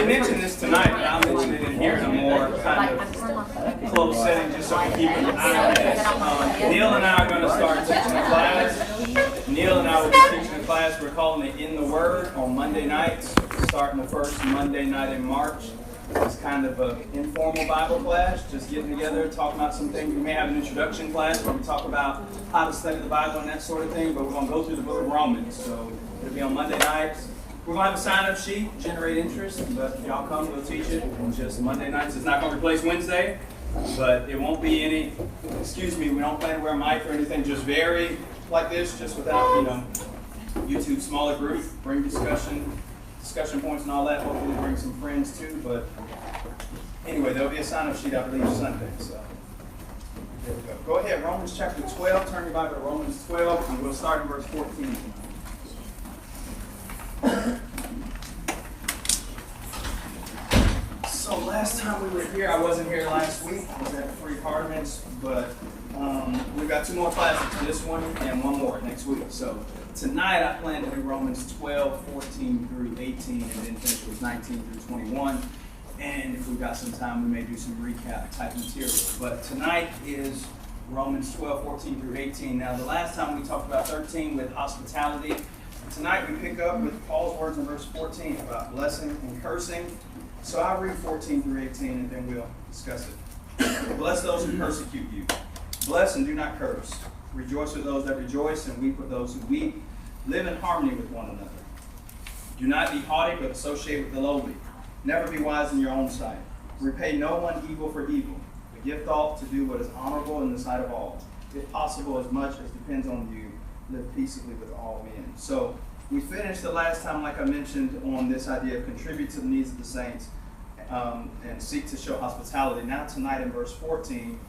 didn't mention this tonight, but I'll mention it in here in a more kind of close setting, just so we can keep an eye on this. Neil and I are going to start teaching a class. Neil and I will be teaching a class. We're calling it In the Word on Monday nights, starting the first Monday night in March. It's kind of an informal Bible class, just getting together, talking about some things. We may have an introduction class where we talk about how to study the Bible and that sort of thing, but we're going to go through the book of Romans. So it'll be on Monday nights. We're going to have a sign-up sheet, generate interest, but if y'all come, we'll teach it. And just Monday nights. It's not going to replace Wednesday, but it won't be any, we don't plan to wear a mic or anything, just very like this, just without, YouTube smaller group, bring discussion points and all that. Hopefully bring some friends too, but anyway, there'll be a sign-up sheet, I believe, Sunday. So there we go. Go ahead, Romans chapter 12. Turn your Bible to Romans 12, and we'll start in verse 14. So last time we were here, I wasn't here last week. I was at the Free Parliaments, but we've got 2 more classes, this one and one more next week. So tonight I plan to do Romans 12, 14 through 18, and then finish with 19 through 21. And if we've got some time, we may do some recap type material. But tonight is Romans 12, 14 through 18. Now, the last time we talked about 13 with hospitality. Tonight we pick up with Paul's words in verse 14 about blessing and cursing. So I'll read 14 through 18 and then we'll discuss it. Bless those who persecute you. Bless and do not curse. Rejoice with those that rejoice and weep with those who weep. Live in harmony with one another. Do not be haughty, but associate with the lowly. Never be wise in your own sight. Repay no one evil for evil, but give thought to do what is honorable in the sight of all. If possible, as much as depends on you, live peaceably with all men. So we finished the last time, like I mentioned, on this idea of contribute to the needs of the saints and seek to show hospitality. Now tonight in verse 14,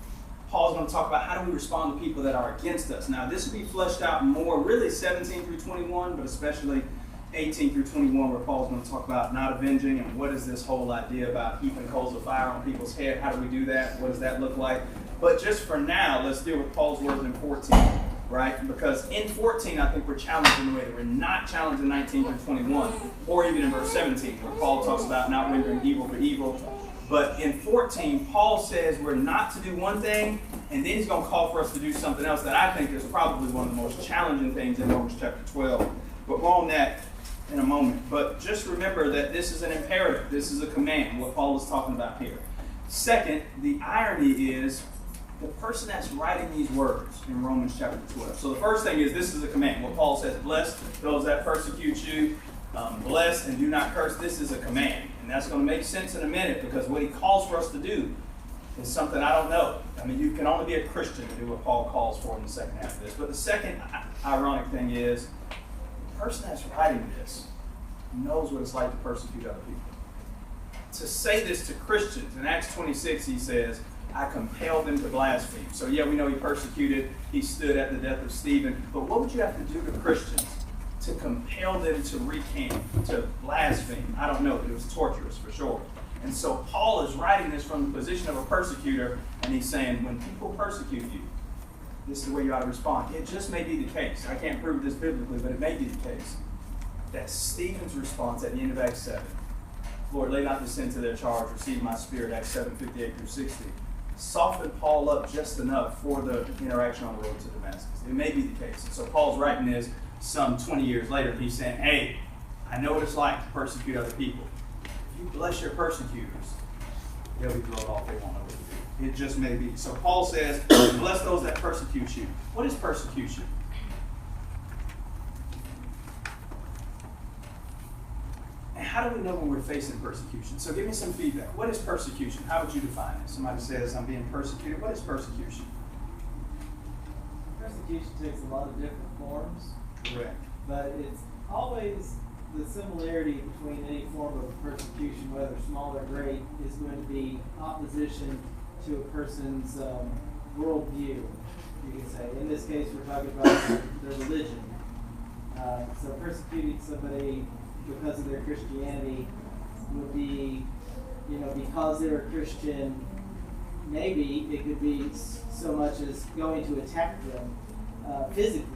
Paul's going to talk about how do we respond to people that are against us. Now this will be fleshed out more, really 17 through 21, but especially 18 through 21, where Paul's going to talk about not avenging and what is this whole idea about heaping coals of fire on people's head. How do we do that? What does that look like? But just for now, let's deal with Paul's words in 14. Right? Because in 14, I think we're challenged in a way that we're not challenged in 19 through 21, or even in verse 17, where Paul talks about not rendering evil for evil. But in 14, Paul says we're not to do one thing, and then he's going to call for us to do something else that I think is probably one of the most challenging things in Romans chapter 12. But more on that in a moment. But just remember that this is an imperative. This is a command, what Paul is talking about here. Second, the irony is the person that's writing these words in Romans chapter 12. So the first thing is this is a command. What Paul says, bless those that persecute you, bless and do not curse. This is a command. And that's going to make sense in a minute because what he calls for us to do is something I don't know. I mean, you can only be a Christian to do what Paul calls for in the second half of this. But the second ironic thing is the person that's writing this knows what it's like to persecute other people. To say this to Christians, in Acts 26 he says, I compelled them to blaspheme. So yeah, we know he persecuted, he stood at the death of Stephen, but what would you have to do to Christians to compel them to recant, to blaspheme? I don't know, but it was torturous for sure. And so Paul is writing this from the position of a persecutor, and he's saying, when people persecute you, this is the way you ought to respond. It just may be the case, I can't prove this biblically, but it may be the case, that Stephen's response at the end of Acts 7, Lord, lay not this sin to their charge, receive my spirit, Acts 7, 58 through 60, softened Paul up just enough for the interaction on the road to Damascus. It may be the case. And so Paul's writing this some 20 years later. He's saying, hey, I know what it's like to persecute other people. If you bless your persecutors, they'll be thrown off. They won't know what to do. It just may be. So Paul says, bless those that persecute you. What is persecution? And how do we know when we're facing persecution? So give me some feedback. What is persecution? How would you define it? Somebody says, I'm being persecuted. What is persecution? Persecution takes a lot of different forms. Correct. But it's always the similarity between any form of persecution, whether small or great, is going to be opposition to a person's worldview, you can say. In this case, we're talking about their religion. So persecuting somebody because of their Christianity would be, because they're a Christian, maybe it could be so much as going to attack them physically.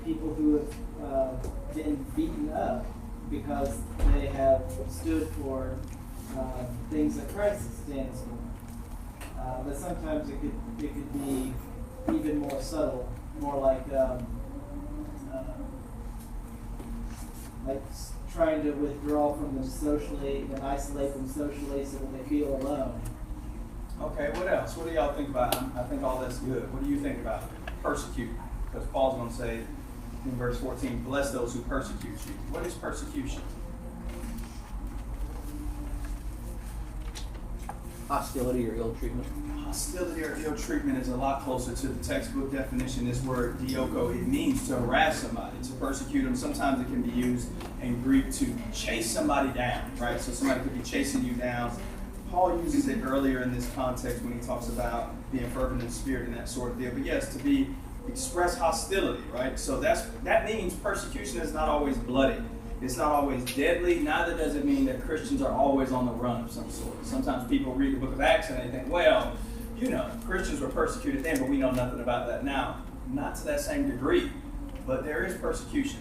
People who have been beaten up because they have stood for things that Christ stands for. But sometimes it could be even more subtle, more like trying to withdraw from them socially and isolate them socially so that they feel alone. Okay, what else? What do y'all think about? I think all that's good. What do you think about persecute? Because Paul's going to say in verse 14, bless those who persecute you. What is persecution? Hostility or ill treatment. Hostility or ill treatment is a lot closer to the textbook definition. This word dioko, it means to harass somebody, to persecute them. Sometimes it can be used in Greek to chase somebody down, right? So somebody could be chasing you down. Paul uses it earlier in this context when he talks about being fervent in spirit and that sort of deal. But yes, to be express hostility, right? So that means persecution is not always bloody. It's not always deadly. Neither does it mean that Christians are always on the run of some sort. Sometimes people read the book of Acts and they think, well, Christians were persecuted then, but we know nothing about that now. Not to that same degree, but there is persecution.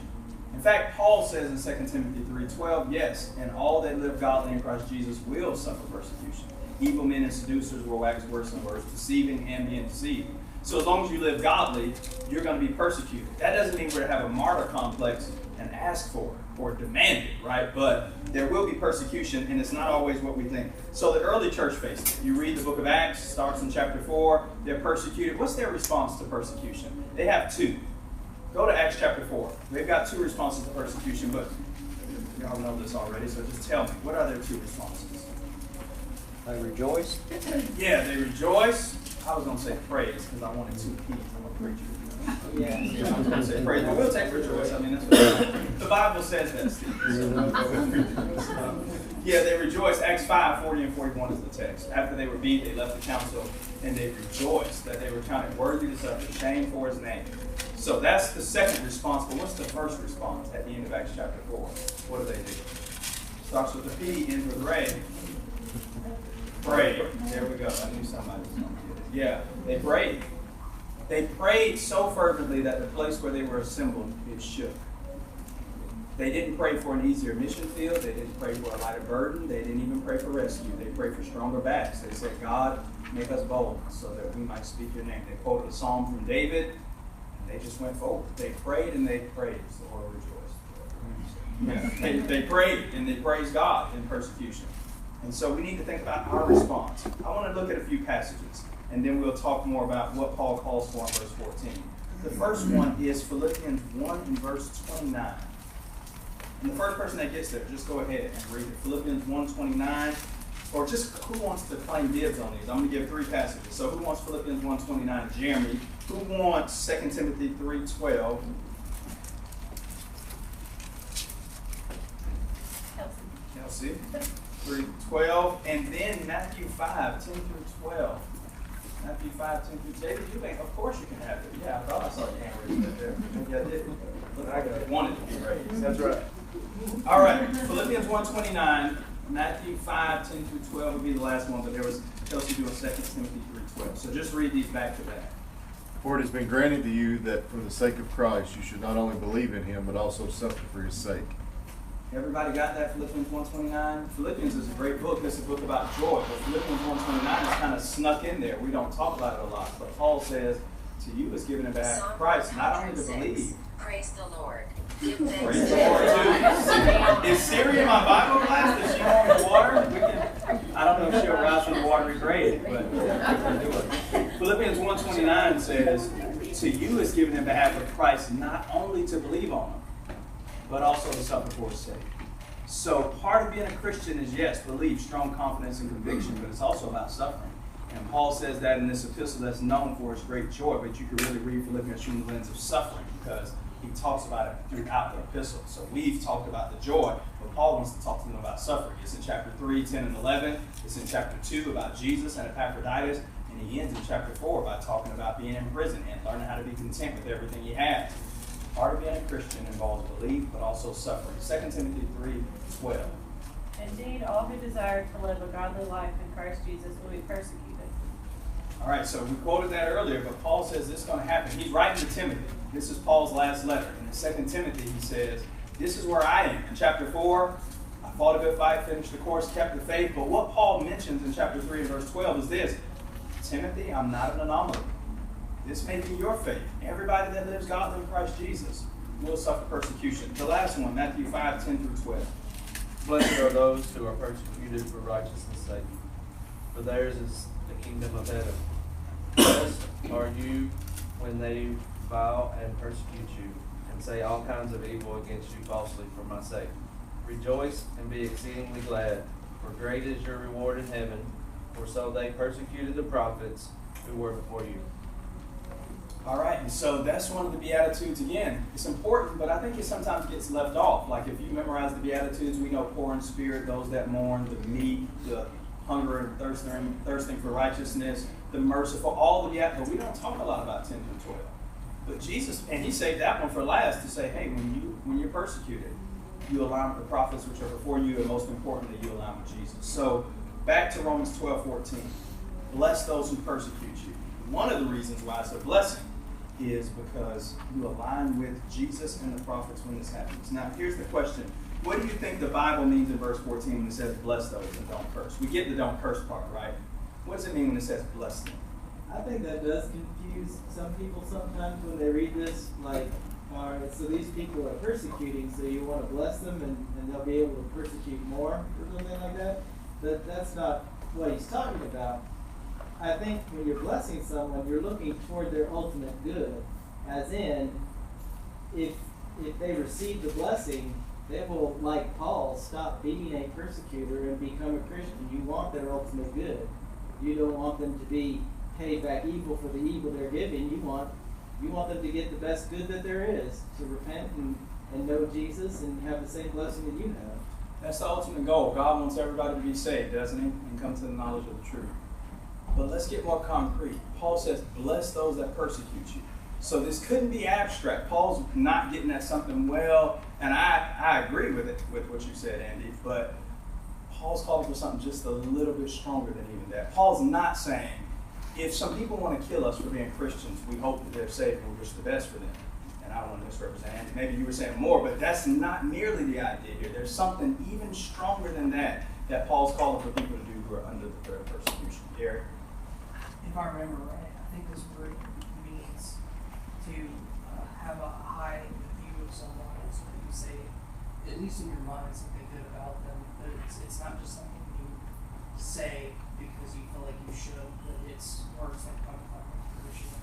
In fact, Paul says in 2 Timothy 3:12, yes, and all that live godly in Christ Jesus will suffer persecution. Evil men and seducers will wax worse and worse, deceiving and being deceived. So as long as you live godly, you're going to be persecuted. That doesn't mean we're to have a martyr complex and ask for it or demand it, right? But there will be persecution, and it's not always what we think. So the early church faced it. You read the book of Acts, starts in chapter 4. They're persecuted. What's their response to persecution? They have two. Go to Acts chapter 4. They've got two responses to persecution, but y'all know this already, so just tell me, what are their two responses? They rejoice. Yeah, they rejoice. I was going to say praise because I wanted two P's. I'm a preacher. Yeah. I was going to say praise, but we'll take rejoice. I mean, that's what the Bible says that, Steve. Yeah, they rejoiced. Acts 5, 40 and 41 is the text. After they were beat, they left the council, and they rejoiced that they were counted worthy to suffer shame for his name. So that's the second response. But what's the first response at the end of Acts chapter 4? What do? Starts with a P, ends with Ray. Pray. There we go. I knew somebody was going to get it. Yeah, they prayed. They prayed so fervently that the place where they were assembled, it shook. They didn't pray for an easier mission field. They didn't pray for a lighter burden. They didn't even pray for rescue. They prayed for stronger backs. They said, God, make us bold so that we might speak your name. They quoted a psalm from David, and they just went forward. They prayed and they praised. The Lord rejoiced. Yeah, they prayed and they praised God in persecution. And so we need to think about our response. I want to look at a few passages, and then we'll talk more about what Paul calls for in verse 14. The first one is Philippians 1 and verse 29. And the first person that gets there, just go ahead and read it. Philippians 1:29, or just who wants to claim dibs on these? I'm going to give three passages. So who wants Philippians 1:29? Jeremy. Who wants 2 Timothy 3:12? Kelsey. 3:12, and then Matthew 5, 10 through 12. Matthew 5, 10 through David, you think, of course you can have it. Yeah, I thought I saw your hand raised right there. Maybe I did. But I wanted to be raised. That's right. All right, Philippians 1:29, Matthew 5, 10 through 12 would be the last one, but there was Chelsea doing 2 Timothy 3:12. So just read these back to back. For it has been granted to you that for the sake of Christ you should not only believe in him, but also suffer for his sake. Everybody got that, Philippians 1:29? Philippians is a great book. It's a book about joy. But Philippians 1:29 is kind of snuck in there. We don't talk about it a lot. But Paul says, to you is given in behalf of Christ, not only to believe. Praise the Lord. Give Praise thanks the Lord, too. Is Siri in my Bible class? Does she know the water? I don't know if she'll rise from the watery grave, but we can do it. Philippians 1:29 says, to you is given in behalf of Christ, not only to believe on him, but also to suffer for his sake. So part of being a Christian is, yes, belief, strong confidence and conviction, but it's also about suffering. And Paul says that in this epistle that's known for its great joy, but you can really read Philippians through the lens of suffering because he talks about it throughout the epistle. So we've talked about the joy, but Paul wants to talk to them about suffering. It's in chapter 3, 10, and 11. It's in chapter 2 about Jesus and Epaphroditus. And he ends in chapter 4 by talking about being in prison and learning how to be content with everything he has. Part of being a Christian involves belief, but also suffering. 2 Timothy 3:12. Indeed, all who desire to live a godly life in Christ Jesus will be persecuted. All right, so we quoted that earlier, but Paul says this is going to happen. He's writing to Timothy. This is Paul's last letter. And in 2 Timothy, he says, This is where I am. In chapter 4, I fought a good fight, finished the course, kept the faith. But what Paul mentions in chapter 3 and verse 12 is this: Timothy, I'm not an anomaly. This may be your fate. Everybody that lives godly in Christ Jesus will suffer persecution. The last one, Matthew 5, 10 through 12. Blessed are those who are persecuted for righteousness' sake, for theirs is the kingdom of heaven. Blessed are you when they revile and persecute you, and say all kinds of evil against you falsely for my sake. Rejoice and be exceedingly glad, for great is your reward in heaven, for so they persecuted the prophets who were before you. All right, and so that's one of the Beatitudes again. It's important, but I think it sometimes gets left off. Like if you memorize the Beatitudes, we know poor in spirit, those that mourn, the meek, the hunger and thirsting for righteousness, the merciful, all the Beatitudes. But we don't talk a lot about 10 through 12. But Jesus, and he saved that one for last to say, hey, when you're persecuted, you align with the prophets which are before you, and most importantly, you align with Jesus. So back to Romans 12:14. Bless those who persecute you. One of the reasons why it's a blessing is because you align with Jesus and the prophets when this happens. Now, here's the question. What do you think the Bible means in verse 14 when it says bless those and don't curse? We get the don't curse part, right? What does it mean when it says bless them? I think that does confuse some people sometimes when they read this. Like, all right, so these people are persecuting, so you want to bless them and they'll be able to persecute more or something like that. But that's not what he's talking about. I think when you're blessing someone, you're looking toward their ultimate good. As in, if they receive the blessing, they will, like Paul, stop being a persecutor and become a Christian. You want their ultimate good. You don't want them to be paid back evil for the evil they're giving. You want them to get the best good that there is, to repent and know Jesus and have the same blessing that you have. That's the ultimate goal. God wants everybody to be saved, doesn't he? And come to the knowledge of the truth. But let's get more concrete. Paul says, bless those that persecute you. So this couldn't be abstract. Paul's not getting at something well, and I agree with it, with what you said, Andy, but Paul's calling for something just a little bit stronger than even that. Paul's not saying, if some people want to kill us for being Christians, we hope that they're saved and we wish the best for them. And I don't want to misrepresent Andy. Maybe you were saying more, but that's not nearly the idea here. There's something even stronger than that Paul's calling for people to do who are under the threat of persecution. Gary? If I remember right, I think this word means to have a high view of someone, so that you say, at least in your mind, something good about them. But it's not just something you say because you feel like you should, but it's words that come from fruition.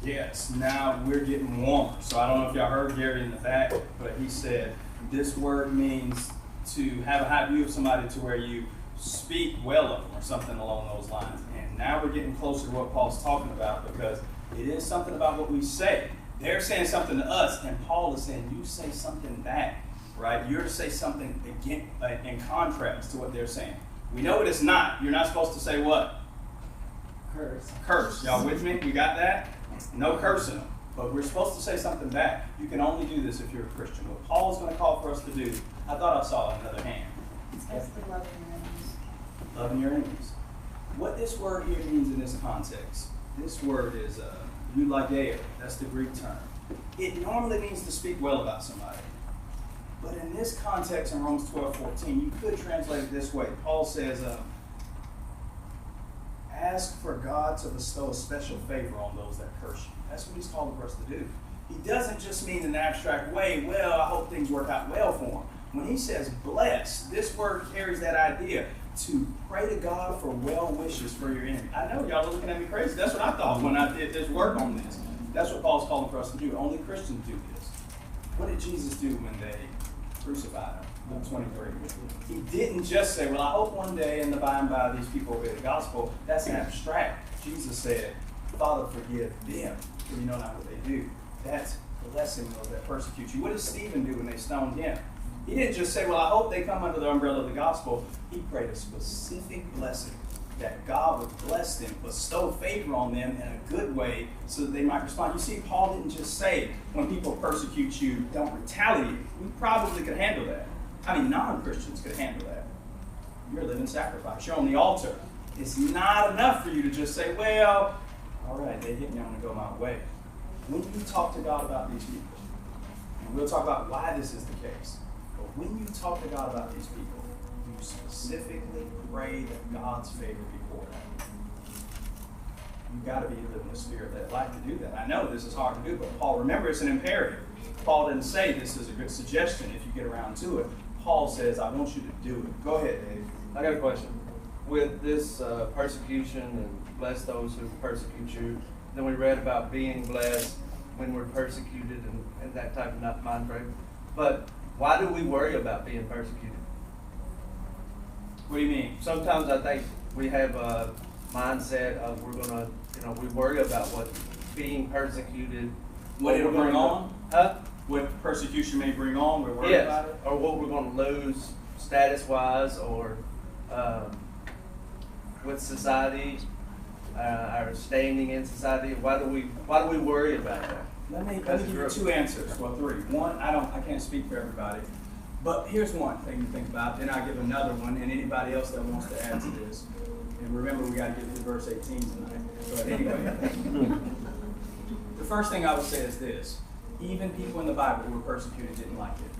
Yes, now we're getting warmer. So I don't know if y'all heard Gary in the back, but he said this word means to have a high view of somebody to where you speak well of them or something along those lines. And now we're getting closer to what Paul's talking about, because it is something about what we say. They're saying something to us, and Paul is saying you say something back, right? You're to say something again, in contrast to what they're saying. We know what it's not. You're not supposed to say what? Curse. Curse. Y'all with me? We got that? No cursing them. But we're supposed to say something back. You can only do this if you're a Christian. What Paul is going to call for us to do, I thought I saw another hand. That's the love of your enemies. Loving your enemies. What this word here means in this context, this word is eulogeo. That's the Greek term. It normally means to speak well about somebody. But in this context, in Romans 12:14, you could translate it this way. Paul says, ask for God to bestow a special favor on those that curse you. That's what he's calling for us to do. He doesn't just mean in an abstract way, well, I hope things work out well for him. When he says bless, this word carries that idea to pray to God for well wishes for your enemy. I know y'all are looking at me crazy. That's what I thought when I did this work on this. That's what Paul's calling for us to do. Only Christians do this. What did Jesus do when they crucified him? Luke 23. He didn't just say, well, I hope one day in the by and by these people obey the gospel. That's abstract. Jesus said, Father, forgive them, for you know not what they do. That's blessing those that persecute you. What did Stephen do when they stoned him? He didn't just say, well, I hope they come under the umbrella of the gospel. He prayed a specific blessing that God would bless them, bestow favor on them in a good way so that they might respond. You see, Paul didn't just say, when people persecute you, don't retaliate. We probably could handle that. I mean, non-Christians could handle that. You're a living sacrifice. You're on the altar. It's not enough for you to just say, well, all right, they hit me, I'm going to go my way. When you talk to God about these people, And we'll talk about why this is the case. But when you talk to God about these people, you specifically pray that God's favor be poured out. You've got to be living a spirit-led life to do that. I know this is hard to do, but Paul, remember, it's an imperative. Paul didn't say this is a good suggestion if you get around to it. Paul says, I want you to do it. Go ahead, Dave. I got a question. With this persecution and bless those who persecute you, then we read about being blessed when we're persecuted and that type of mind frame. But why do we worry about being persecuted? What do you mean? Sometimes I think we have a mindset of we're gonna, we worry about what being persecuted, What it'll bring on? Huh? What persecution may bring on, we're worried about it? Or what we're going to lose status-wise, or with society, our standing in society. Why do we worry about that? Let me give you two answers. Well, three. One, I can't speak for everybody, but here's one thing to think about. Then I'll give another one, and anybody else that wants to add to this. And remember, we got to get to verse 18 tonight. But anyway, the first thing I would say is this. Even people in the Bible who were persecuted didn't like it.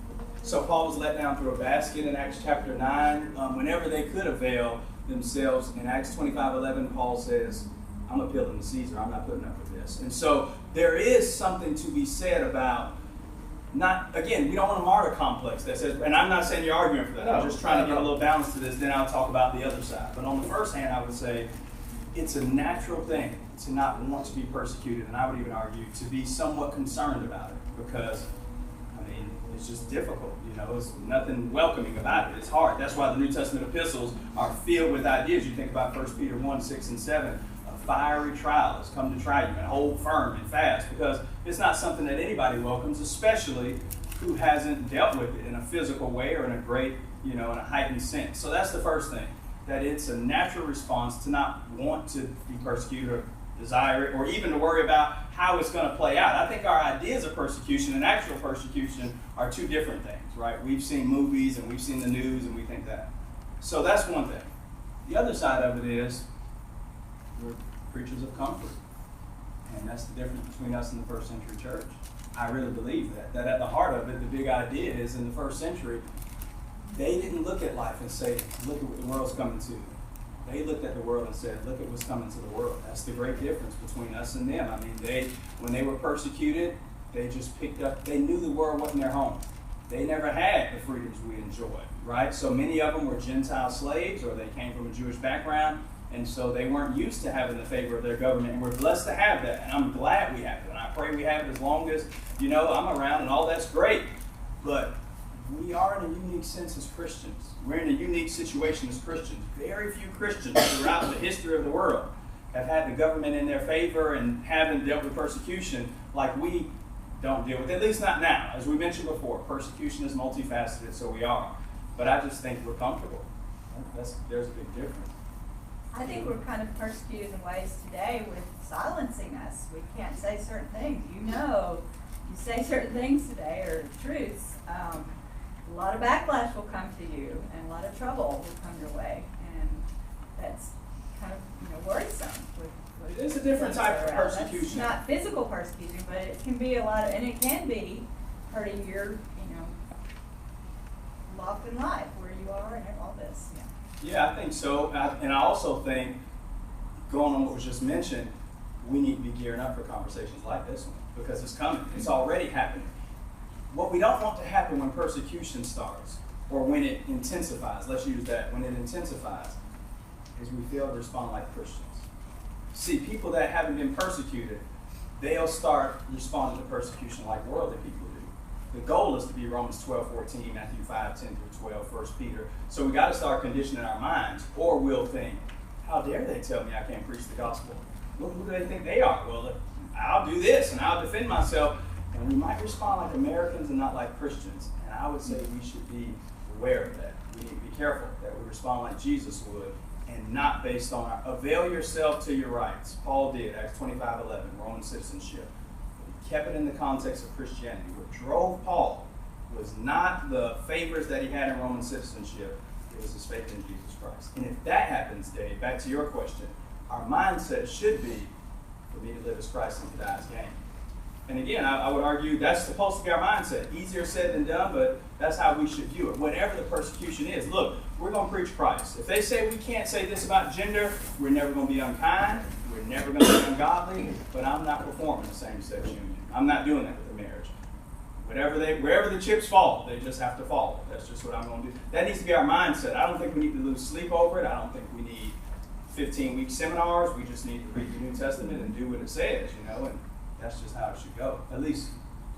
So Paul was let down through a basket in Acts chapter 9. Whenever they could avail themselves, in Acts 25:11, Paul says, I'm appealing to Caesar. I'm not putting up with this. And so there is something to be said about we don't want a martyr complex that says, and I'm not saying you're arguing for that. I'm just trying to get a little balance to this. Then I'll talk about the other side. But on the first hand, I would say it's a natural thing to not want to be persecuted, and I would even argue to be somewhat concerned about it, because it's just difficult. It's nothing welcoming about it. It's hard. That's why the New Testament epistles are filled with ideas. You think about 1 Peter 1:6-7. A fiery trial has come to try you, and hold firm and fast, because it's not something that anybody welcomes, especially who hasn't dealt with it in a physical way or in a great, in a heightened sense. So that's the first thing, that it's a natural response to not want to be persecuted or desire it, or even to worry about how it's going to play out. I think our ideas of persecution and actual persecution are two different things, right? We've seen movies and we've seen the news and we think that. So that's one thing. The other side of it is we're preachers of comfort. And that's the difference between us and the first century church. I really believe that at the heart of it, the big idea is in the first century, they didn't look at life and say, look at what the world's coming to. They looked at the world and said, look at what's coming to the world. That's the great difference between us and them. When they were persecuted, they just picked up, they knew the world wasn't their home. They never had the freedoms we enjoy, right? So many of them were Gentile slaves, or they came from a Jewish background, and so they weren't used to having the favor of their government, and we're blessed to have that, and I'm glad we have it, and I pray we have it as long as, I'm around, and all that's great, but we are in a unique sense as Christians. We're in a unique situation as Christians. Very few Christians throughout the history of the world have had the government in their favor and haven't dealt with persecution like we don't deal with it, at least not now. As we mentioned before, persecution is multifaceted, so we are. But I just think we're comfortable. There's a big difference. I think we're kind of persecuted in ways today with silencing us. We can't say certain things. You say certain things today, or truths, a lot of backlash will come to you, and a lot of trouble will come your way, and that's kind of worrisome. It's a different type of persecution. It's not physical persecution, but it can be and it can be hurting your lot in life, where you are, and all this. Yeah, I think so. And I also think, going on what was just mentioned, we need to be gearing up for conversations like this one, because it's coming. It's already happening. What we don't want to happen when persecution starts, or when it intensifies, let's use that, when it intensifies, is we fail to respond like Christians. See, people that haven't been persecuted, they'll start responding to persecution like worldly people do. The goal is to be Romans 12:14, Matthew 5:10-12, 1 Peter. So we got to start conditioning our minds, or we'll think, how dare they tell me I can't preach the gospel? Who do they think they are? Well, I'll do this, and I'll defend myself. And we might respond like Americans and not like Christians. And I would say we should be aware of that. We need to be careful that we respond like Jesus would, and not based on avail yourself to your rights. Paul did, Acts 25:11, Roman citizenship. He kept it in the context of Christianity. What drove Paul was not the favors that he had in Roman citizenship. It was his faith in Jesus Christ. And if that happens, Dave, back to your question, our mindset should be, for me to live as Christ and to die as gain. And again, I would argue that's supposed to be our mindset. Easier said than done, but that's how we should view it. Whatever the persecution is, look, we're going to preach Christ. If they say we can't say this about gender, we're never going to be unkind, we're never going to be ungodly, but I'm not performing the same-sex union. I'm not doing that with the marriage. Wherever the chips fall, they just have to fall. That's just what I'm going to do. That needs to be our mindset. I don't think we need to lose sleep over it. I don't think we need 15-week seminars. We just need to read the New Testament and do what it says, and that's just how it should go. At least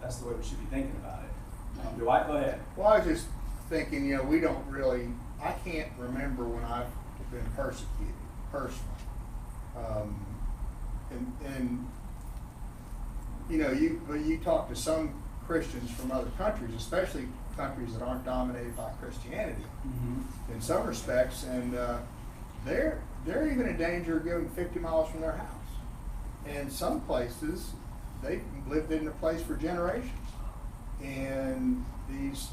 that's the way we should be thinking about it. Dwight, go ahead. Well, I was just thinking, we don't really, I can't remember when I've been persecuted personally. You talk to some Christians from other countries, especially countries that aren't dominated by Christianity in some respects, and they're even in danger of going 50 miles from their house. And some places, they've lived in a place for generations. And these,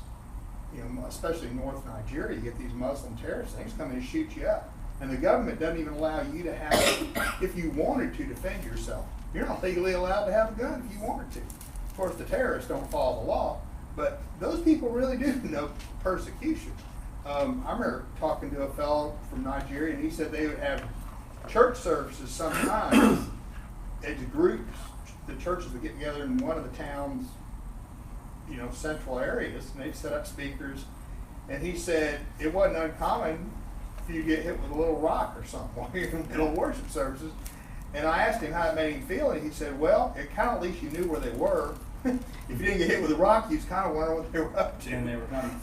especially in North Nigeria, you get these Muslim terrorist things come in and shoot you up. And the government doesn't even allow you to have, if you wanted to defend yourself, you're not legally allowed to have a gun if you wanted to. Of course, the terrorists don't follow the law, but those people really do know persecution. I remember talking to a fellow from Nigeria, and he said they would have church services sometimes at the groups. The churches would get together in one of the town's, central areas, and they'd set up speakers. And he said it wasn't uncommon for you to get hit with a little rock or something while you're in the middle of worship services. And I asked him how it made him feel, and he said, well, it kind of at least you knew where they were. If you didn't get hit with a rock, you was kind of wondering what they were up to. And they were coming.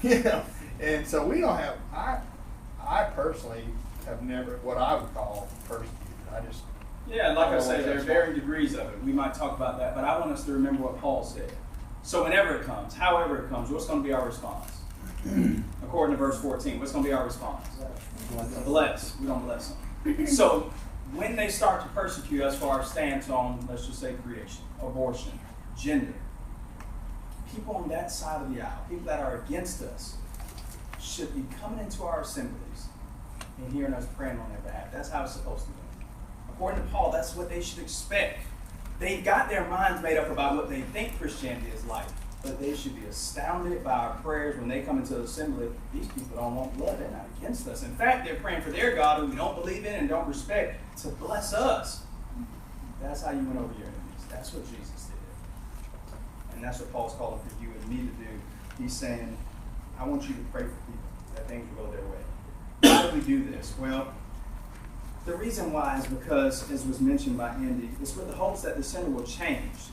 And so we don't have, I personally have never, what I would call persecuted. Yeah, like I say, there are varying degrees of it. We might talk about that, but I want us to remember what Paul said. So whenever it comes, however it comes, what's going to be our response? According to verse 14, what's going to be our response? Bless. We don't bless them. So when they start to persecute us for our stance on, let's just say, creation, abortion, gender, people on that side of the aisle, people that are against us, should be coming into our assemblies and hearing us praying on their behalf. That's how it's supposed to be. According to Paul, that's what they should expect. They've got their minds made up about what they think Christianity is like, but they should be astounded by our prayers when they come into the assembly. These people don't want blood. They're not against us. In fact, they're praying for their God, who we don't believe in and don't respect, to bless us. That's how you win over your enemies. That's what Jesus did. And that's what Paul's calling for you and me to do. He's saying, I want you to pray for people, that things will go their way. Why do we do this? Well, the reason why is because, as was mentioned by Andy, it's with the hopes that the sinner will change.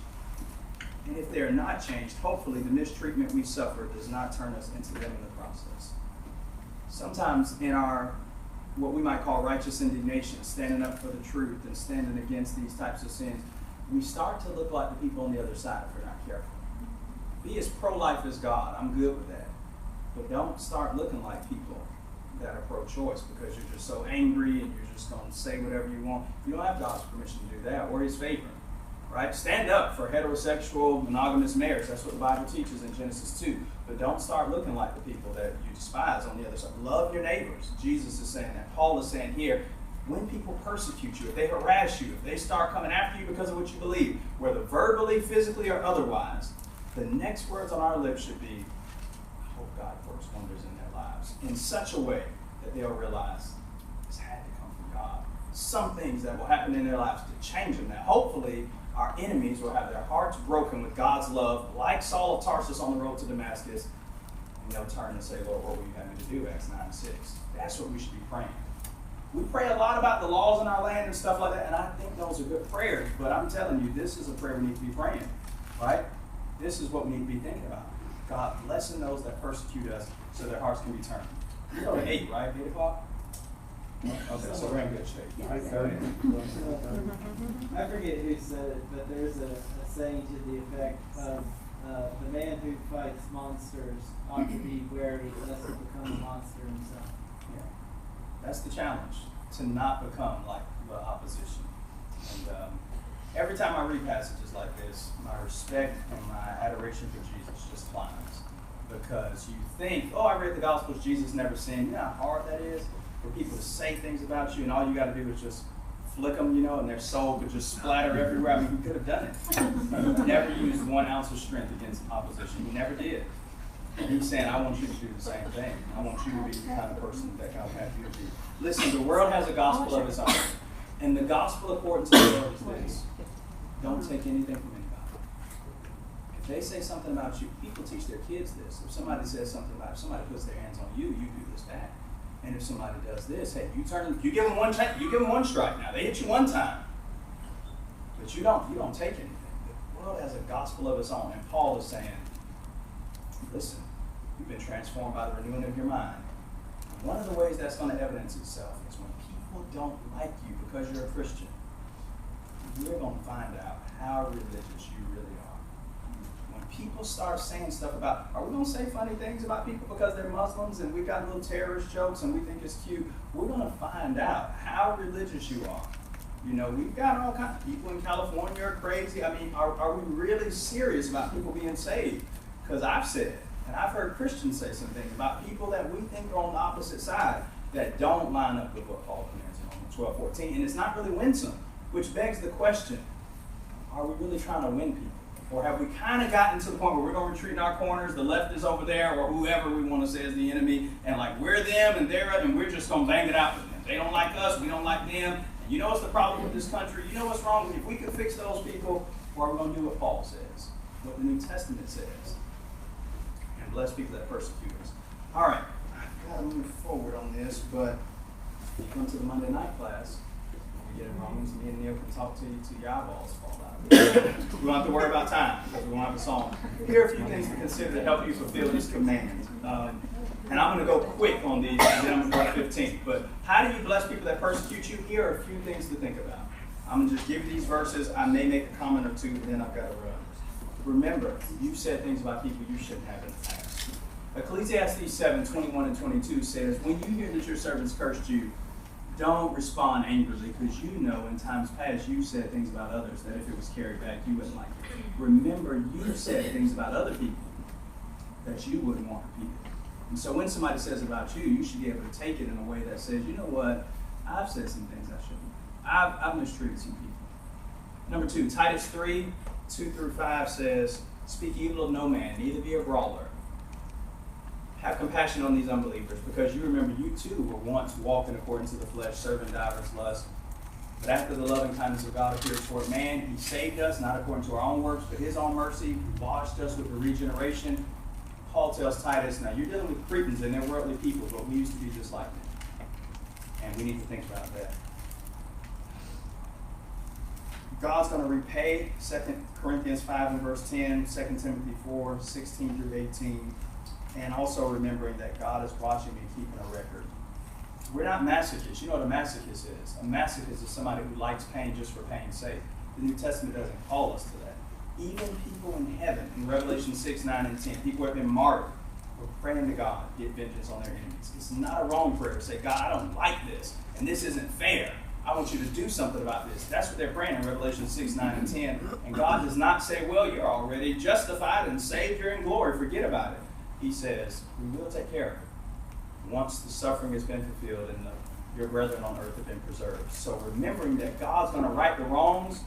And if they're not changed, hopefully the mistreatment we suffer does not turn us into them in the process. Sometimes in our, what we might call righteous indignation, standing up for the truth and standing against these types of sins, we start to look like the people on the other side if we're not careful. Be as pro-life as God. I'm good with that. But don't start looking like people that are pro-choice because you're just so angry and you're just going to say whatever you want. You don't have God's permission to do that or His favor, right? Stand up for heterosexual, monogamous marriage. That's what the Bible teaches in Genesis 2. But don't start looking like the people that you despise on the other side. Love your neighbors. Jesus is saying that. Paul is saying here, when people persecute you, if they harass you, if they start coming after you because of what you believe, whether verbally, physically, or otherwise, the next words on our lips should be, I hope God works wonders in their lives in such a way that they'll realize this had to come from God. Some things that will happen in their lives to change them. Now, hopefully, our enemies will have their hearts broken with God's love, like Saul of Tarsus on the road to Damascus, and they'll turn and say, Lord, what will you have me to do? Acts 9:6. That's what we should be praying. We pray a lot about the laws in our land and stuff like that, and I think those are good prayers, but I'm telling you, this is a prayer we need to be praying, right? This is what we need to be thinking about. God blessing those that persecute us so their hearts can be turned. You're at 8, right? 8 o'clock? Okay, so we're in good shape. I forget who said it, but there's a saying to the effect of the man who fights monsters ought to be wary lest he become a monster himself. Yeah. That's the challenge, to not become like the opposition. And every time I read passages like this, my respect and my adoration for Jesus just climbs. Because you think, oh, I read the Gospels, Jesus never sinned. You know how hard that is for people to say things about you, and all you got to do is just flick them, and their soul could just splatter everywhere. I mean, he could have done it. He never used 1 ounce of strength against opposition. He never did. And he's saying, I want you to do the same thing. I want you to be the kind of person that God has you to be. Listen, the world has a gospel of its own. And the gospel according to the world is this. Don't take anything from anybody. If they say something about you, people teach their kids this. If somebody says something about you, if somebody puts their hands on you, you do this back. And if somebody does this, hey, you give them one strike now. They hit you one time. But you don't take anything. The world has a gospel of its own. And Paul is saying, listen, you've been transformed by the renewing of your mind. And one of the ways that's going to evidence itself is when people don't like you because you're a Christian. We're going to find out how religious you really are. When people start saying stuff about, are we going to say funny things about people because they're Muslims and we've got little terrorist jokes and we think it's cute, we're going to find out how religious you are. We've got all kinds of people in California are crazy. I mean, are we really serious about people being saved? Because I've said, and I've heard Christians say some things about people that we think are on the opposite side that don't line up with what Paul commands in Romans 12:14, and it's not really winsome. Which begs the question, are we really trying to win people? Or have we kind of gotten to the point where we're going to retreat in our corners, the left is over there, or whoever we want to say is the enemy, and like we're them and they're us, and we're just going to bang it out with them. They don't like us, we don't like them. And you know what's the problem with this country? You know what's wrong? If we could fix those people, or are we going to do what Paul says, what the New Testament says, and bless people that persecute us? All right, I've got to move forward on this, but you come to the Monday night class, get in Romans, me and Neil can talk to you till your eyeballs fall out. We don't have to worry about time because we won't have a song. Here are a few things to consider to help you fulfill this command. And I'm going to go quick on these, and then I'm going to go to 15. But how do you bless people that persecute you? Here are a few things to think about. I'm going to just give you these verses. I may make a comment or two, and then I've got to run. Remember, you've said things about people you shouldn't have in the past. Ecclesiastes 7:21 and 22 says, when you hear that your servants cursed you, don't respond angrily, because you know in times past you said things about others that if it was carried back, you wouldn't like it. Remember, you said things about other people that you wouldn't want repeated. And so when somebody says about you, you should be able to take it in a way that says, you know what, I've said some things I shouldn't. I've mistreated some people. Number 2, Titus 3:2-5 says, speak evil of no man, neither be a brawler. Have compassion on these unbelievers, because you remember you too were once walking according to the flesh, serving divers lusts. But after the loving kindness of God appeared toward man, he saved us, not according to our own works, but his own mercy. He washed us with the regeneration. Paul tells Titus, now you're dealing with Cretans and they're worldly people, but we used to be just like them. And we need to think about that. God's going to repay 2 Corinthians 5 and verse 10, 2 Timothy 4:16-18. And also remembering that God is watching and keeping a record. We're not masochists. You know what a masochist is? A masochist is somebody who likes pain just for pain's sake. The New Testament doesn't call us to that. Even people in heaven, in Revelation 6, 9, and 10, people who have been martyred, were praying to God to get vengeance on their enemies. It's not a wrong prayer to say, God, I don't like this, and this isn't fair. I want you to do something about this. That's what they're praying in Revelation 6, 9, and 10. And God does not say, well, you're already justified and saved, you're in glory, forget about it. He says, we will take care of it once the suffering has been fulfilled and your brethren on earth have been preserved. So remembering that God's going to right the wrongs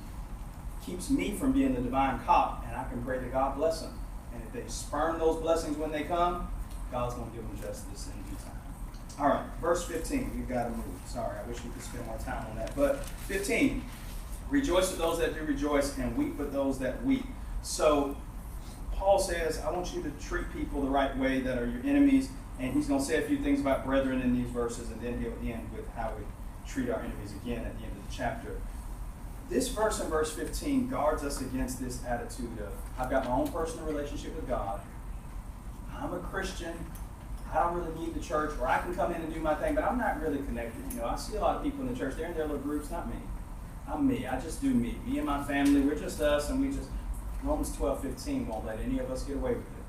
keeps me from being the divine cop, and I can pray that God bless them. And if they spurn those blessings when they come, God's going to give them justice in due time. All right, verse 15. We've got to move. Sorry, I wish we could spend more time on that. But 15, rejoice with those that do rejoice and weep with those that weep. So Paul says, I want you to treat people the right way that are your enemies. And he's going to say a few things about brethren in these verses, and then he'll end with how we treat our enemies again at the end of the chapter. This verse in verse 15 guards us against this attitude of, I've got my own personal relationship with God. I'm a Christian. I don't really need the church, or I can come in and do my thing, but I'm not really connected. You know, I see a lot of people in the church. They're in their little groups, not me. I'm me. I just do me. Me and my family, we're just us, and we just... Romans 12:15 won't let any of us get away with it.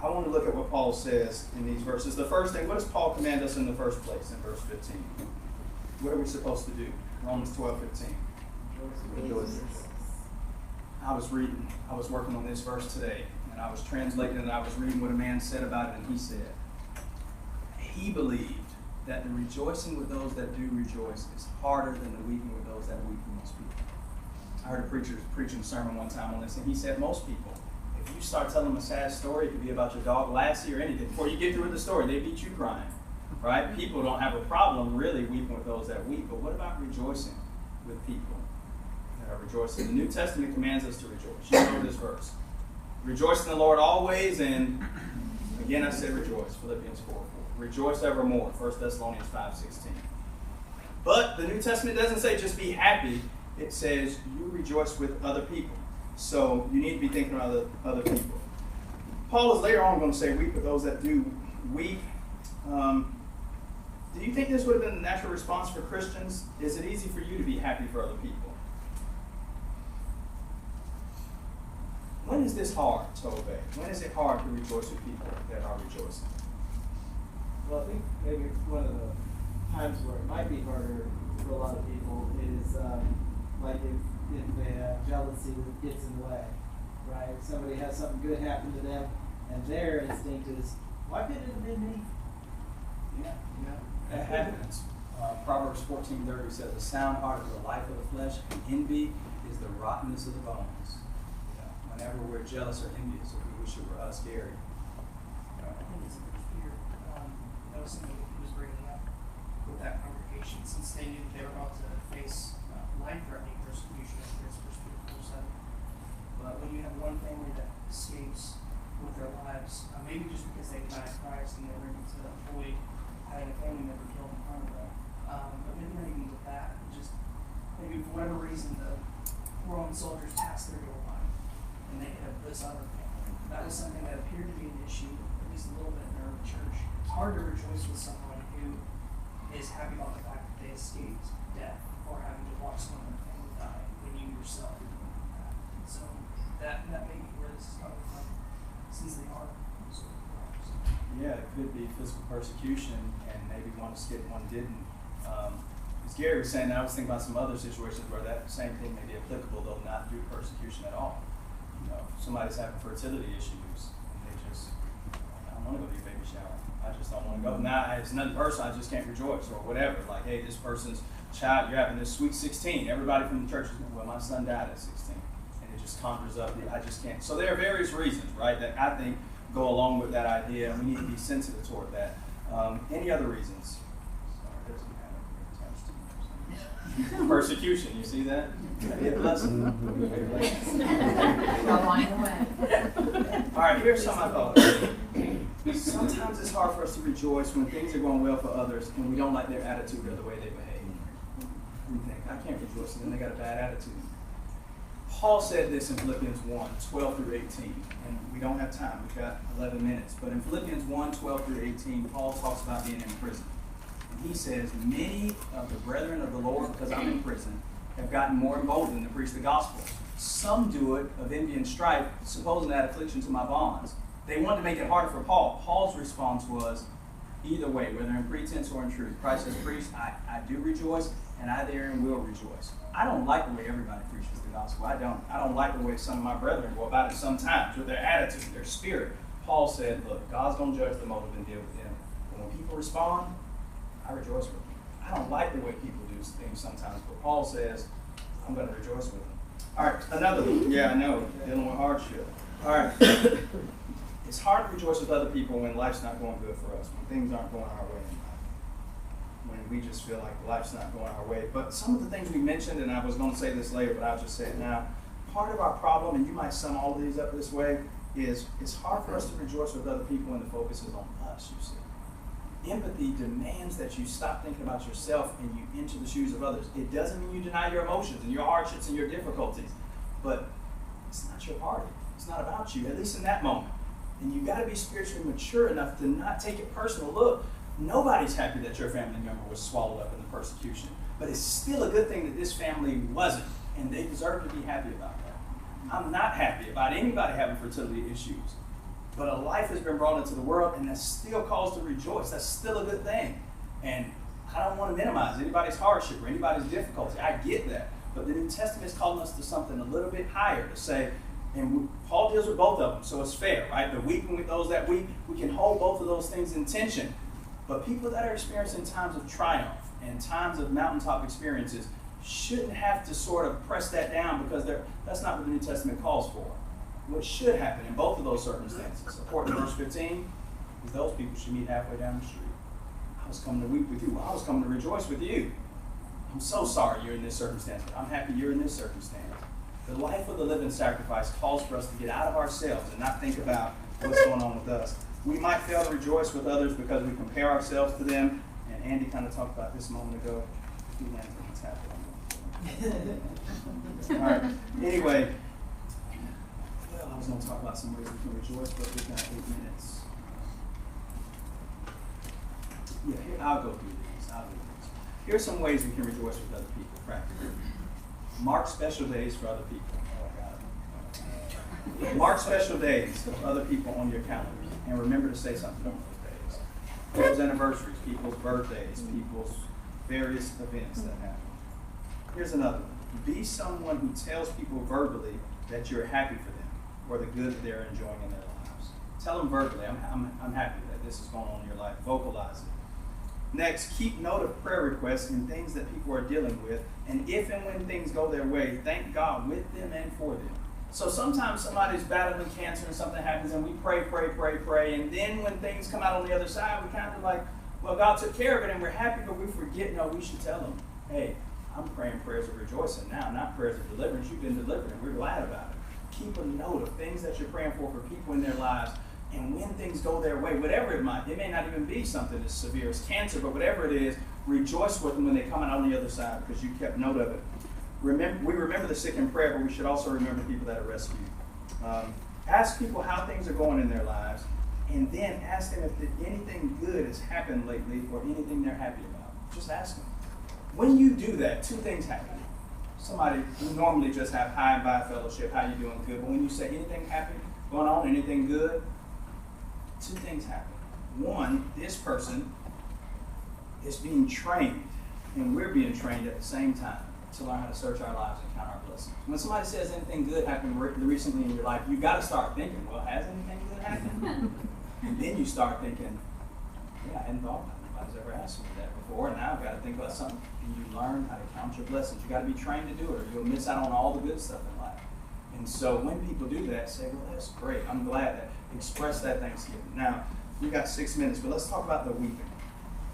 I want to look at what Paul says in these verses. The first thing, what does Paul command us in the first place in verse 15? What are we supposed to do? Romans 12:15. I was working on this verse today, and I was translating it, and I was reading what a man said about it, and he said, he believed that the rejoicing with those that do rejoice is harder than the weeping with those that weep for most people. I heard a preacher preaching a sermon one time on this, and he said most people, if you start telling them a sad story, it could be about your dog Lassie or anything, before you get through with the story, they beat you crying, right? People don't have a problem really weeping with those that weep, but what about rejoicing with people that are rejoicing? The New Testament commands us to rejoice. You know this verse. Rejoice in the Lord always, and again I said rejoice, Philippians 4:4. Rejoice evermore, 1 Thessalonians 5:16. But the New Testament doesn't say just be happy. It says you rejoice with other people. So you need to be thinking about other people. Paul is later on going to say weep with those that do weep. Do you think this would have been the natural response for Christians? Is it easy for you to be happy for other people? When is this hard to obey? When is it hard to rejoice with people that are rejoicing? Well, I think maybe one of the times where it might be harder for a lot of people is like if jealousy gets in the way, right? Somebody has something good happen to them, and their instinct is, why couldn't it have been me? Yeah, that happens. Proverbs 14:30 says, "The sound heart is the life of the flesh, and envy is the rottenness of the bones." Whenever we're jealous or envious, if we wish it were us, Gary. I think it's a big fear. That was something that he was bringing up with that congregation, since they knew that they were about to face life-threatening persecution in 1 Peter 4:7. But when you have one family that escapes with their lives, maybe just because they denied Christ and they're ready to avoid having a family member killed in front of them, but maybe not even with that, just maybe for whatever reason the Roman soldiers passed their goal line and they hit up this other family. That was something that appeared to be an issue, at least a little bit in the early church. It's hard to rejoice with someone who is happy about the fact that they escaped death or having to watch someone in their family die when you yourself are doing that. So that may be where this is coming from, since they are so brothers. Yeah, it could be physical persecution, and maybe one skipped, one didn't. As Gary was saying, I was thinking about some other situations where that same thing may be applicable, though not due to persecution at all. You know, somebody's having fertility issues, and they just, I don't want to go to your baby shower. I just don't want to go. Now, it's another person, I just can't rejoice, or whatever. Like, hey, this person's child, you're having this sweet 16. Everybody from the church is going, well, my son died at 16. And it just conjures up, I just can't. So there are various reasons, right, that I think go along with that idea, and we need to be sensitive toward that. Any other reasons? Persecution, you see that? Be a blessing. All right, here's some I thought. Sometimes it's hard for us to rejoice when things are going well for others and we don't like their attitude or the way they behave. We think, I can't rejoice, and then they got a bad attitude. Paul said this in Philippians 1:12-18, and we don't have time, we've got 11 minutes, but in Philippians 1:12-18, Paul talks about being in prison. He says, many of the brethren of the Lord, because I'm in prison, have gotten more emboldened to preach the gospel. Some do it of envy and strife, supposing that affliction to my bonds. They wanted to make it harder for Paul. Paul's response was, either way, whether in pretense or in truth, Christ has preached, I do rejoice, and I therein will rejoice. I don't like the way everybody preaches the gospel. I don't like the way some of my brethren go about it sometimes, with their attitude, their spirit. Paul said, look, God's going to judge the motive and deal with them. But when people respond, I rejoice with them. I don't like the way people do things sometimes, but Paul says, I'm going to rejoice with them. All right, another one. Yeah, I know, dealing with hardship. All right. It's hard to rejoice with other people when life's not going good for us, when things aren't going our way in life, when we just feel like life's not going our way. But some of the things we mentioned, and I was going to say this later, but I'll just say it now, part of our problem, and you might sum all of these up this way, is it's hard for us to rejoice with other people when the focus is on us, you see. Empathy demands that you stop thinking about yourself and you enter the shoes of others. It doesn't mean you deny your emotions and your hardships and your difficulties, but it's not your party. It's not about you, at least in that moment. And you've got to be spiritually mature enough to not take it personal. Look, nobody's happy that your family member was swallowed up in the persecution, but it's still a good thing that this family wasn't, and they deserve to be happy about that. I'm not happy about anybody having fertility issues. But a life has been brought into the world, and that's still cause to rejoice. That's still a good thing. And I don't want to minimize anybody's hardship or anybody's difficulty. I get that. But the New Testament is calling us to something a little bit higher, to say, and Paul deals with both of them, so it's fair, right? The weeping with those that weep, we can hold both of those things in tension. But people that are experiencing times of triumph and times of mountaintop experiences shouldn't have to sort of press that down, because that's not what the New Testament calls for. What should happen in both of those circumstances, according to verse 15, is those people should meet halfway down the street. I was coming to weep with you. Well, I was coming to rejoice with you. I'm so sorry you're in this circumstance, but I'm happy you're in this circumstance. The life of the living sacrifice calls for us to get out of ourselves and not think about what's going on with us. We might fail to rejoice with others because we compare ourselves to them. And Andy kind of talked about this a moment ago. All right. Anyway, well, I was going to talk about some ways we can rejoice, but we've got 8 minutes. Yeah, here, I'll go through these. Here are some ways we can rejoice with other people, practically. Mark special days for other people. Oh, God. Mark special days of other people on your calendar, and remember to say something on those days. People's anniversaries, people's birthdays, people's various events that happen. Here's another one. Be someone who tells people verbally that you're happy for them or the good that they're enjoying in their lives. Tell them verbally, I'm happy that this is going on in your life. Vocalize it. Next, keep note of prayer requests and things that people are dealing with, and if and when things go their way, thank God with them and for them. So sometimes somebody's battling cancer and something happens and we pray, and then when things come out on the other side, we kind of like, well, God took care of it and we're happy, but we forget, no, we should tell them, hey, I'm praying prayers of rejoicing now, not prayers of deliverance. You've been delivered and we're glad about it. Keep a note of things that you're praying for people in their lives. And when things go their way, whatever it may not even be something as severe as cancer, but whatever it is, rejoice with them when they come out on the other side because you kept note of it. We remember the sick in prayer, but we should also remember people that are rescued. Ask people how things are going in their lives, and then ask them if anything good has happened lately or anything they're happy about. Just ask them. When you do that, 2 things happen. Somebody who normally just have hi and bye fellowship, how you doing, good, but when you say anything happening, going on, anything good, 2 things happen. One, this person is being trained, and we're being trained at the same time to learn how to search our lives and count our blessings. When somebody says anything good happened recently in your life, you've got to start thinking, well, has anything good happened? And then you start thinking, yeah, I hadn't thought about it. Nobody's ever asked me that before, and now I've got to think about something. And you learn how to count your blessings. You've got to be trained to do it, or you'll miss out on all the good stuff in life. And so when people do that, say, well, that's great. I'm glad that. Express that thanksgiving. Now, we've got 6 minutes, but let's talk about the weeping.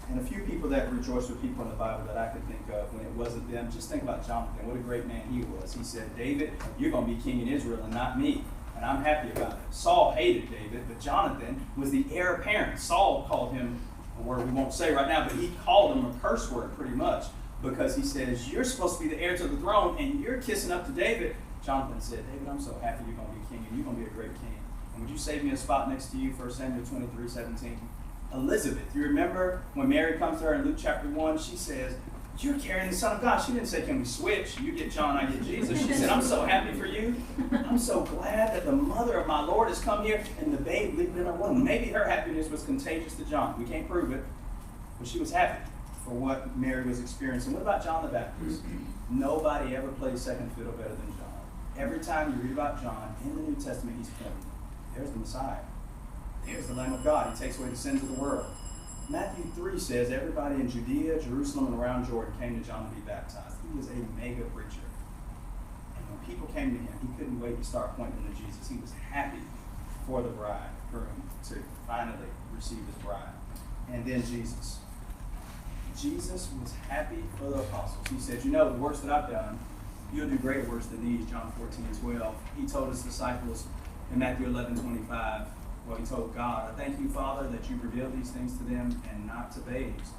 And a few people that rejoice with people in the Bible that I could think of when it wasn't them. Just think about Jonathan. What a great man he was. He said, David, you're going to be king in Israel and not me. And I'm happy about it. Saul hated David, but Jonathan was the heir apparent. Saul called him a word we won't say right now, but he called him a curse word pretty much because he says, you're supposed to be the heir to the throne and you're kissing up to David. Jonathan said, David, I'm so happy you're going to be king and you're going to be a great king. And would you save me a spot next to you, 1 Samuel 23:17? Elizabeth, you remember when Mary comes to her in Luke chapter 1, she says, you're carrying the Son of God. She didn't say, can we switch? You get John, I get Jesus. She said, I'm so happy for you. I'm so glad that the mother of my Lord has come here and the babe leaped in her womb. Maybe her happiness was contagious to John. We can't prove it, but she was happy for what Mary was experiencing. What about John the Baptist? Nobody ever plays second fiddle better than John. Every time you read about John in the New Testament, he's pointing. There's the Messiah. There's the Lamb of God. He takes away the sins of the world. Matthew 3 says everybody in Judea, Jerusalem, and around Jordan came to John to be baptized. He was a mega preacher. And when people came to him, he couldn't wait to start pointing to Jesus. He was happy for the bridegroom to finally receive his bride. And then Jesus. Jesus was happy for the apostles. He said, you know, the works that I've done, you'll do greater works than these, John 14:12. He told his disciples in Matthew 11:25, well, he told God, I thank you, Father, that you revealed these things to them and not to babes.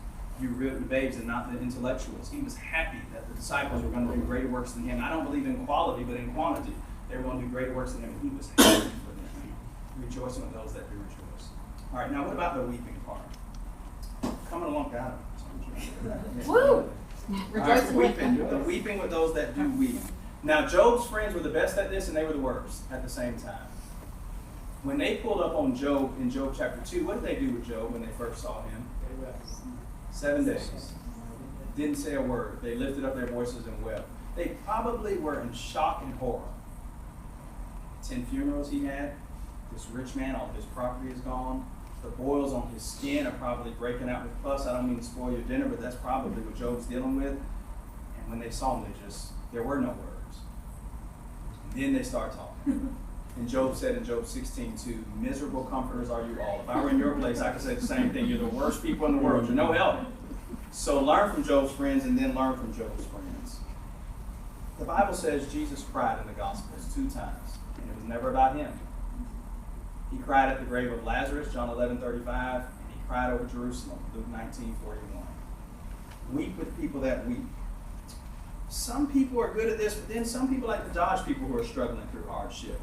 You revealed to babes and not the intellectuals. He was happy that the disciples were going to do greater works than him. I don't believe in quality, but in quantity. They were going to do greater works than him, and he was happy for them. Rejoicing with those that do rejoice. All right, now what about the weeping part? Coming along, Adam. Woo! Right, weeping with those that do weep. Now, Job's friends were the best at this, and they were the worst at the same time. When they pulled up on Job in Job chapter 2, what did they do with Job when they first saw him? 7 days. Didn't say a word. They lifted up their voices and wept. They probably were in shock and horror. 10 funerals he had. This rich man, all of his property is gone. The boils on his skin are probably breaking out with pus. I don't mean to spoil your dinner, but that's probably what Job's dealing with. And when they saw him, there were no words. And then they start talking. And Job said in Job 16:2, miserable comforters are you all. If I were in your place, I could say the same thing. You're the worst people in the world. You're no help. So learn from Job's friends and then learn from Job's friends. The Bible says Jesus cried in the Gospels 2 times, and it was never about him. He cried at the grave of Lazarus, John 11:35, and he cried over Jerusalem, Luke 19:41. Weep with people that weep. Some people are good at this, but then some people like to dodge people who are struggling through hardship.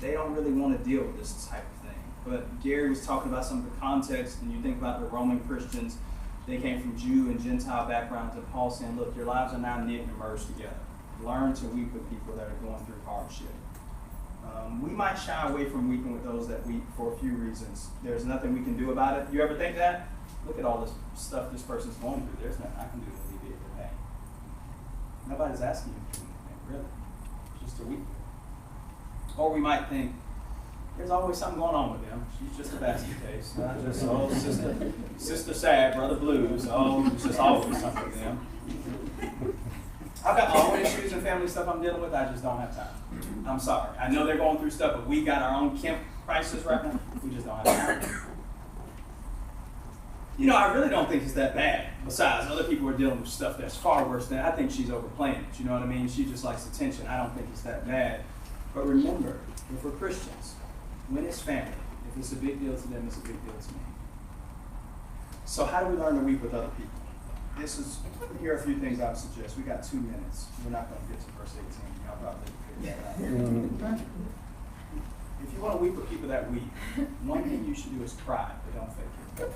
They don't really want to deal with this type of thing. But Gary was talking about some of the context, and you think about the Roman Christians. They came from Jew and Gentile backgrounds, and Paul saying, look, your lives are now knit and merged together. Learn to weep with people that are going through hardship. We might shy away from weeping with those that weep for a few reasons. There's nothing we can do about it. You ever think that? Look at all this stuff this person's going through. There's nothing I can do to alleviate their pain. Nobody's asking you to do anything, really. Just to weep. Or we might think, there's always something going on with them. She's just a basket case. Not just, oh, sister sad, brother blues. Oh, it's just always something with them. I've got my own issues and family stuff I'm dealing with. I just don't have time. I'm sorry. I know they're going through stuff, but we got our own Kemp crisis right now. We just don't have time. You know, I really don't think it's that bad. Besides, other people are dealing with stuff that's far worse than I think she's overplaying it. You know what I mean? She just likes attention. I don't think it's that bad. But remember, if we're Christians, when it's family, if it's a big deal to them, it's a big deal to me. So how do we learn to weep with other people? Here are a few things I would suggest. We got 2 minutes. We're not going to get to verse 18. Y'all probably figure that out. If you want to weep with people that weep, one thing you should do is cry, but don't fake it.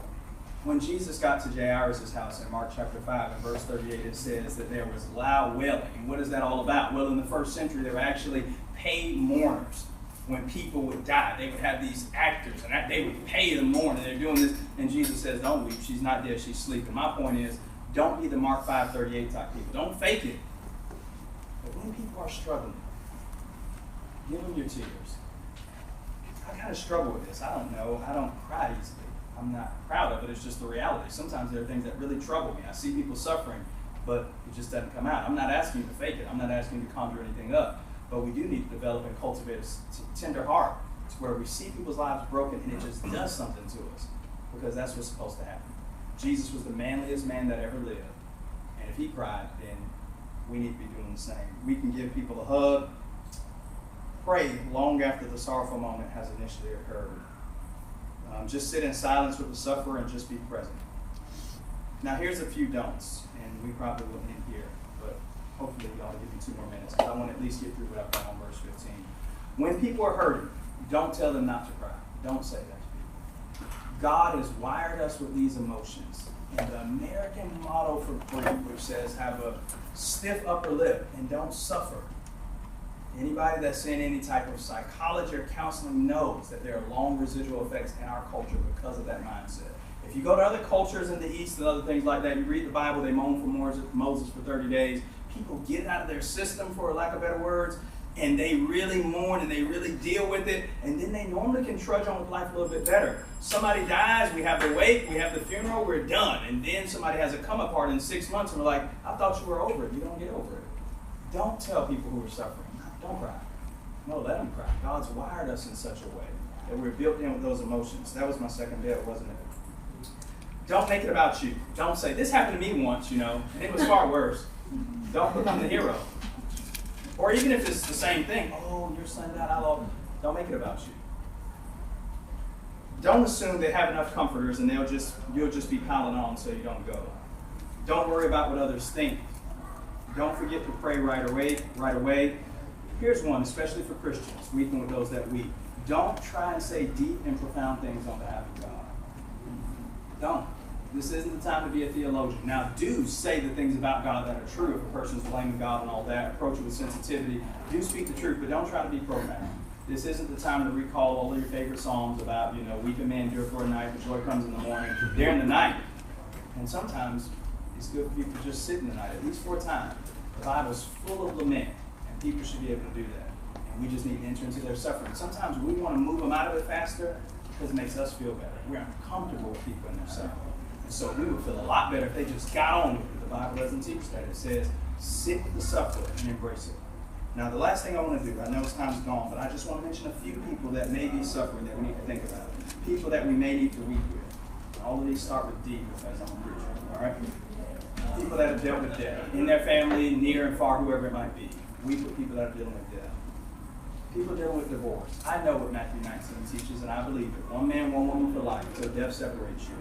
When Jesus got to Jairus' house in Mark chapter 5 and verse 38, it says that there was loud wailing. And what is that all about? Well, in the first century, there were actually paid mourners. When people would die, they would have these actors, and they would pay them mourn, and they're doing this. And Jesus says, don't weep. She's not dead. She's sleeping. My point is, don't be the Mark 5:38 type people. Don't fake it. But when people are struggling, give them your tears. I kind of struggle with this. I don't know. I don't cry easily. I'm not proud of it. It's just the reality. Sometimes there are things that really trouble me. I see people suffering, but it just doesn't come out. I'm not asking you to fake it. I'm not asking you to conjure anything up. But we do need to develop and cultivate a tender heart to where we see people's lives broken and it just does something to us, because that's what's supposed to happen. Jesus was the manliest man that ever lived. And if he cried, then we need to be doing the same. We can give people a hug, pray long after the sorrowful moment has initially occurred. Just sit in silence with the sufferer and just be present. Now here's a few don'ts, and we probably will end here, but hopefully y'all give me 2 more minutes, because I want to at least get through what I've got on verse 15. When people are hurting, don't tell them not to cry. Don't say that to people. God has wired us with these emotions. And the American motto for grief, which says have a stiff upper lip and don't suffer. Anybody that's in any type of psychology or counseling knows that there are long residual effects in our culture because of that mindset. If you go to other cultures in the East and other things like that, you read the Bible, they moan for Moses for 30 days. People get out of their system, for lack of better words, and they really mourn and they really deal with it, and then they normally can trudge on with life a little bit better. Somebody dies, we have the wake, we have the funeral, we're done. And then somebody has a come apart in 6 months, and we're like, I thought you were over it. You don't get over it. Don't tell people who are suffering, don't cry. No, let them cry. God's wired us in such a way that we're built in with those emotions. That was my second bit, wasn't it? Don't make it about you. Don't say, this happened to me once, and it was far worse. Don't become the hero. Or even if it's the same thing, oh, your son died, I love him. Don't make it about you. Don't assume they have enough comforters and you'll just be piling on so you don't go. Don't worry about what others think. Don't forget to pray right away. Here's one, especially for Christians, weeping with those that weep. Don't try and say deep and profound things on behalf of God. Don't. This isn't the time to be a theologian. Now, do say the things about God that are true. If a person's blaming God and all that, approach it with sensitivity. Do speak the truth, but don't try to be profound. This isn't the time to recall all of your favorite songs about, weeping may endure for a night, but joy comes in the morning. They're in the night. And sometimes it's good for people to just sit in the night, at least for a time. The Bible's full of lament, and people should be able to do that. And we just need to enter into their suffering. Sometimes we want to move them out of it faster. because it makes us feel better. We're uncomfortable with people in their suffering. And so we would feel a lot better if they just got on with it. The Bible doesn't teach that. It says, sit with the sufferer and embrace it. Now, the last thing I want to do, I know time's gone, but I just want to mention a few people that may be suffering that we need to think about. People that we may need to weep with. All of these start with D, because I'm a preacher, all right? People that have dealt with death in their family, near and far, whoever it might be. Weep with people that are dealing with death. People dealing with divorce. I know what Matthew 19 teaches, and I believe it. One man, one woman for life, until death separates you.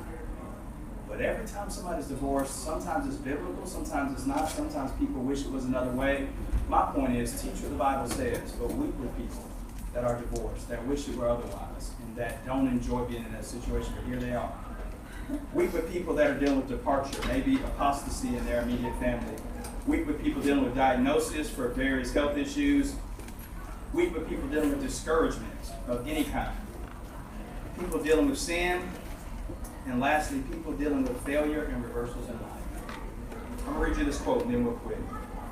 But every time somebody's divorced, sometimes it's biblical, sometimes it's not, sometimes people wish it was another way. My point is, teach what the Bible says, but weep with people that are divorced, that wish it were otherwise, and that don't enjoy being in that situation, but here they are. Weep with people that are dealing with departure, maybe apostasy in their immediate family. Weep with people dealing with diagnosis for various health issues. Weep with people dealing with discouragement of any kind. People dealing with sin. And lastly, people dealing with failure and reversals in life. I'm going to read you this quote and then we'll quit.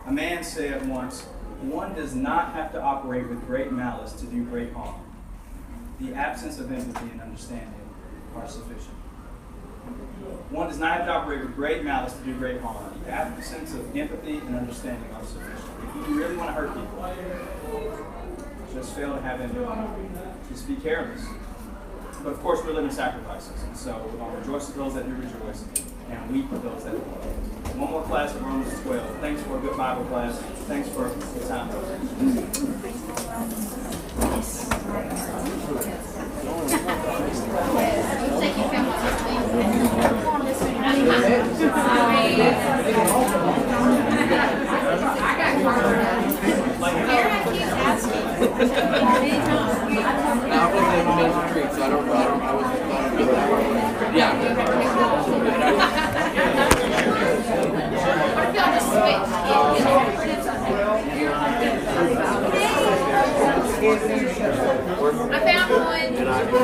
A man said once, one does not have to operate with great malice to do great harm. The absence of empathy and understanding are sufficient. One does not have to operate with great malice to do great harm. The absence of empathy and understanding are sufficient. If you really want to hurt people, just fail to have empathy. Just be careless. But of course, we're living sacrifices. And so we're going to rejoice with those that do rejoice and weep with those that do weep. One more class of Romans 12. Thanks for a good Bible class. Thanks for the time. Now, I wasn't even made a treat, so I wasn't, yeah. I found one.